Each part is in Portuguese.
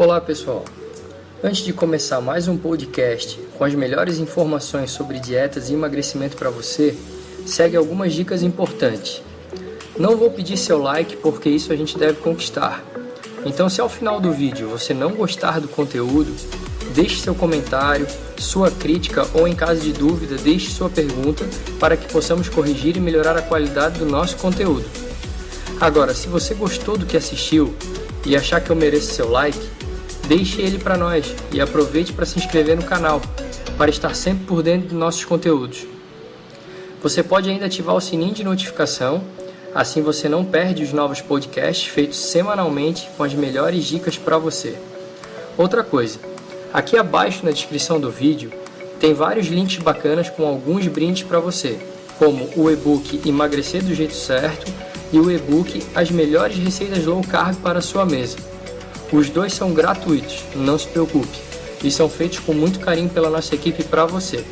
Olá pessoal, antes de começar mais um podcast com as melhores informações sobre dietas e emagrecimento para você, segue algumas dicas importantes. Não vou pedir seu like porque isso a gente deve conquistar. Então se ao final do vídeo você não gostar do conteúdo, deixe seu comentário, sua crítica ou em caso de dúvida deixe sua pergunta para que possamos corrigir e melhorar a qualidade do nosso conteúdo. Agora, se você gostou do que assistiu e achar que eu mereço seu like, deixe ele para nós e aproveite para se inscrever no canal, para estar sempre por dentro dos nossos conteúdos. Você pode ainda ativar o sininho de notificação, assim você não perde os novos podcasts feitos semanalmente com as melhores dicas para você. Outra coisa, aqui abaixo na descrição do vídeo tem vários links bacanas com alguns brindes para você, como o e-book Emagrecer do Jeito Certo e o e-book As Melhores Receitas Low Carb para a Sua Mesa. Os dois são gratuitos, não se preocupe, e são feitos com muito carinho pela nossa equipe para você.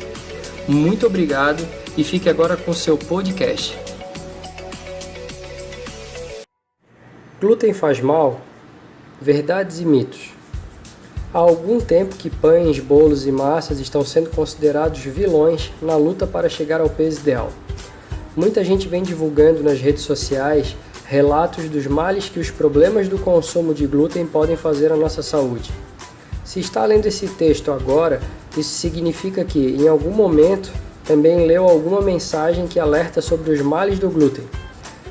Muito obrigado e fique agora com seu podcast. Glúten faz mal? Verdades e mitos. Há algum tempo que pães, bolos e massas estão sendo considerados vilões na luta para chegar ao peso ideal. Muita gente vem divulgando nas redes sociais relatos dos males que os problemas do consumo de glúten podem fazer à nossa saúde. Se está lendo esse texto agora, isso significa que, em algum momento, também leu alguma mensagem que alerta sobre os males do glúten.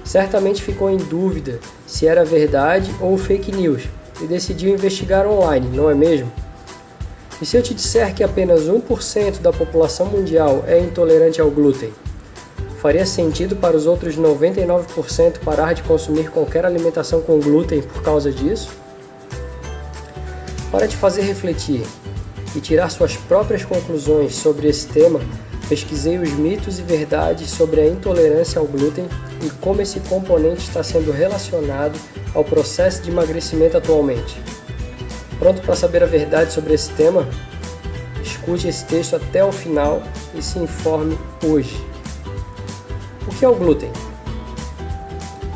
Certamente ficou em dúvida se era verdade ou fake news e decidiu investigar online, não é mesmo? E se eu te disser que apenas 1% da população mundial é intolerante ao glúten? Faria sentido para os outros 99% parar de consumir qualquer alimentação com glúten por causa disso? Para te fazer refletir e tirar suas próprias conclusões sobre esse tema, pesquisei os mitos e verdades sobre a intolerância ao glúten e como esse componente está sendo relacionado ao processo de emagrecimento atualmente. Pronto para saber a verdade sobre esse tema? Escute esse texto até o final e se informe hoje. O que é o glúten?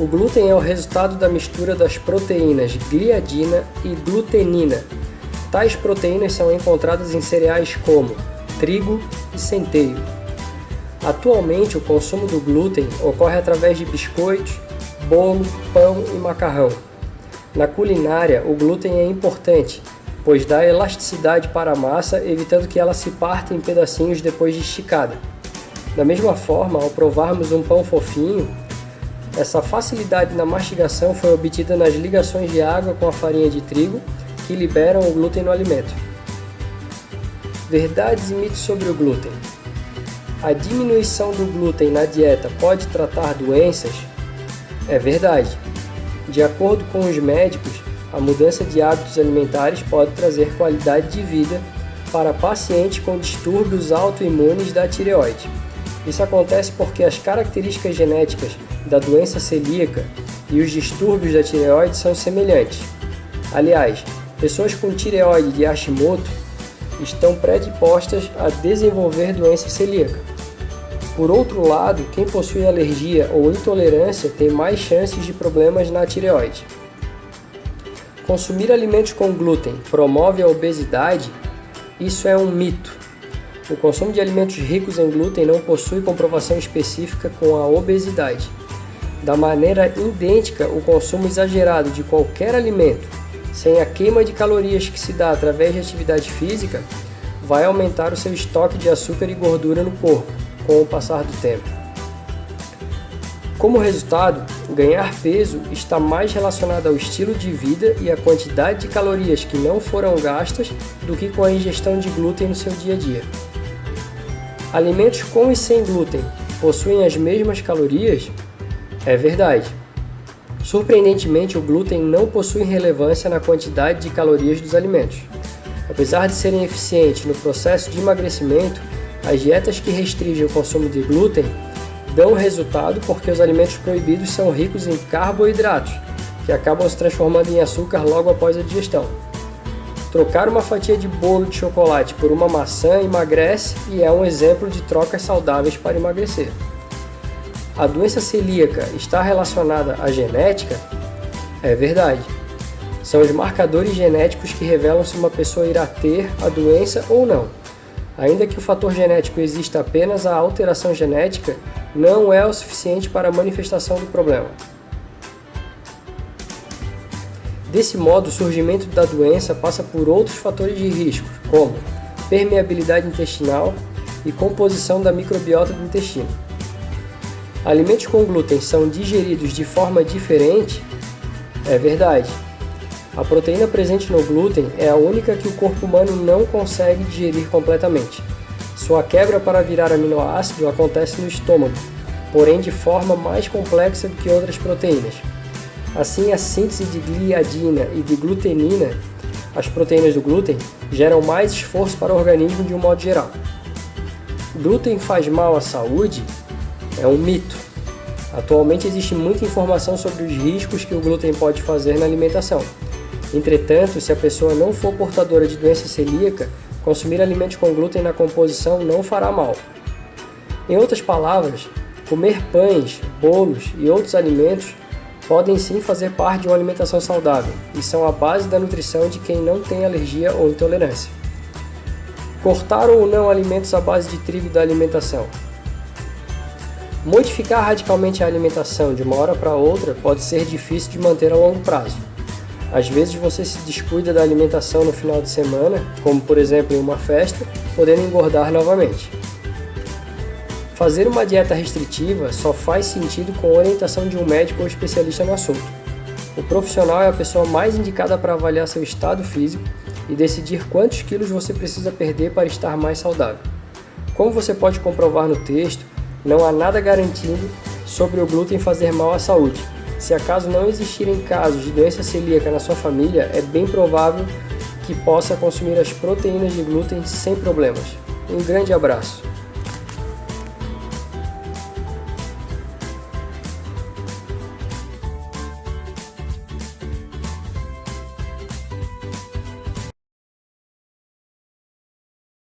O glúten é o resultado da mistura das proteínas gliadina e glutenina. Tais proteínas são encontradas em cereais como trigo e centeio. Atualmente, o consumo do glúten ocorre através de biscoitos, bolo, pão e macarrão. Na culinária, o glúten é importante, pois dá elasticidade para a massa, evitando que ela se parta em pedacinhos depois de esticada. Da mesma forma, ao provarmos um pão fofinho, essa facilidade na mastigação foi obtida nas ligações de água com a farinha de trigo, que liberam o glúten no alimento. Verdades e mitos sobre o glúten. A diminuição do glúten na dieta pode tratar doenças? É verdade. De acordo com os médicos, a mudança de hábitos alimentares pode trazer qualidade de vida para pacientes com distúrbios autoimunes da tireoide. Isso acontece porque as características genéticas da doença celíaca e os distúrbios da tireoide são semelhantes. Aliás, pessoas com tireoide de Hashimoto estão predispostas a desenvolver doença celíaca. Por outro lado, quem possui alergia ou intolerância tem mais chances de problemas na tireoide. Consumir alimentos com glúten promove a obesidade? Isso é um mito. O consumo de alimentos ricos em glúten não possui comprovação específica com a obesidade. Da maneira idêntica, o consumo exagerado de qualquer alimento, sem a queima de calorias que se dá através de atividade física, vai aumentar o seu estoque de açúcar e gordura no corpo, com o passar do tempo. Como resultado, ganhar peso está mais relacionado ao estilo de vida e à quantidade de calorias que não foram gastas do que com a ingestão de glúten no seu dia a dia. Alimentos com e sem glúten possuem as mesmas calorias? É verdade. Surpreendentemente, o glúten não possui relevância na quantidade de calorias dos alimentos. Apesar de serem eficientes no processo de emagrecimento, as dietas que restringem o consumo de glúten dão resultado porque os alimentos proibidos são ricos em carboidratos, que acabam se transformando em açúcar logo após a digestão. Trocar uma fatia de bolo de chocolate por uma maçã emagrece e é um exemplo de trocas saudáveis para emagrecer. A doença celíaca está relacionada à genética? É verdade. São os marcadores genéticos que revelam se uma pessoa irá ter a doença ou não. Ainda que o fator genético exista apenas, a alteração genética não é o suficiente para a manifestação do problema. Desse modo, o surgimento da doença passa por outros fatores de risco, como permeabilidade intestinal e composição da microbiota do intestino. Alimentos com glúten são digeridos de forma diferente? É verdade. A proteína presente no glúten é a única que o corpo humano não consegue digerir completamente. Sua quebra para virar aminoácido acontece no estômago, porém de forma mais complexa do que outras proteínas. Assim, a síntese de gliadina e de glutenina, as proteínas do glúten, geram mais esforço para o organismo de um modo geral. Glúten faz mal à saúde? É um mito. Atualmente existe muita informação sobre os riscos que o glúten pode fazer na alimentação. Entretanto, se a pessoa não for portadora de doença celíaca, consumir alimentos com glúten na composição não fará mal. Em outras palavras, comer pães, bolos e outros alimentos podem sim fazer parte de uma alimentação saudável e são a base da nutrição de quem não tem alergia ou intolerância. Cortar ou não alimentos à base de trigo da alimentação. Modificar radicalmente a alimentação de uma hora para outra pode ser difícil de manter a longo prazo. Às vezes você se descuida da alimentação no final de semana, como por exemplo em uma festa, podendo engordar novamente. Fazer uma dieta restritiva só faz sentido com a orientação de um médico ou especialista no assunto. O profissional é a pessoa mais indicada para avaliar seu estado físico e decidir quantos quilos você precisa perder para estar mais saudável. Como você pode comprovar no texto, não há nada garantido sobre o glúten fazer mal à saúde. Se acaso não existirem casos de doença celíaca na sua família, é bem provável que possa consumir as proteínas de glúten sem problemas. Um grande abraço!